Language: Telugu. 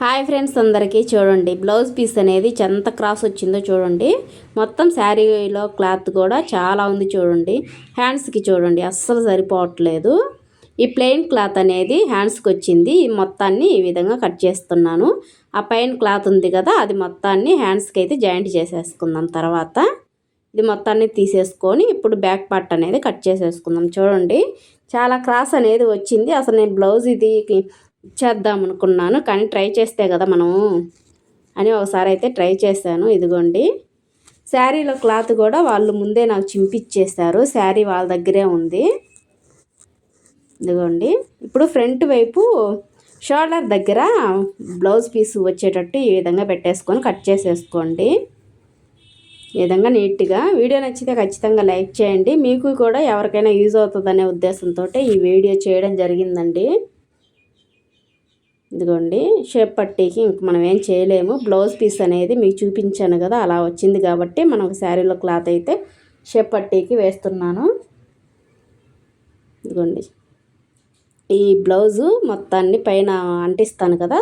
హాయ్ ఫ్రెండ్స్, అందరికీ చూడండి బ్లౌజ్ పీస్ అనేది ఎంత క్రాస్ వచ్చిందో చూడండి. మొత్తం శారీలో క్లాత్ కూడా చాలా ఉంది చూడండి. హ్యాండ్స్కి చూడండి అస్సలు సరిపోవట్లేదు. ఈ ప్లెయిన్ క్లాత్ అనేది హ్యాండ్స్కి వచ్చింది. ఈ మొత్తాన్ని ఈ విధంగా కట్ చేస్తున్నాను. ఆ పైన క్లాత్ ఉంది కదా, అది మొత్తాన్ని హ్యాండ్స్కి అయితే జాయింట్ చేసేసుకుందాం. తర్వాత ఇది మొత్తాన్ని తీసేసుకొని ఇప్పుడు బ్యాక్ పార్ట్ అనేది కట్ చేసేసుకుందాం. చూడండి చాలా క్రాస్ అనేది వచ్చింది. అసలు నేను బ్లౌజ్ ఇది ఇచ్చేద్దాం అనుకున్నాను, కానీ ట్రై చేస్తే కదా మనము అని ఒకసారి అయితే ట్రై చేశాను. ఇదిగోండి శారీలో క్లాత్ కూడా వాళ్ళు ముందే నాకు చింపిచ్చేశారు. శారీ వాళ్ళ దగ్గరే ఉంది. ఇదిగోండి ఇప్పుడు ఫ్రంట్ వైపు షోల్డర్ దగ్గర బ్లౌజ్ పీస్ వచ్చేటట్టు ఈ విధంగా పెట్టేసుకొని కట్ చేసేసుకోండి. ఈ విధంగా నీట్గా. వీడియో నచ్చితే ఖచ్చితంగా లైక్ చేయండి. మీకు కూడా ఎవరికైనా యూజ్ అవుతుందనే ఉద్దేశంతో ఈ వీడియో చేయడం జరిగిందండి. ఇదిగోండి షేప్ పట్టీకి ఇంక మనం ఏం చేయలేము. బ్లౌజ్ పీస్ అనేది మీకు చూపించాను కదా, అలా వచ్చింది కాబట్టి మనం శారీలో క్లాత్ అయితే షేప్ పట్టీకి వేస్తున్నాను. ఇదిగోండి ఈ బ్లౌజు మొత్తాన్ని పైన అంటిస్తాను కదా,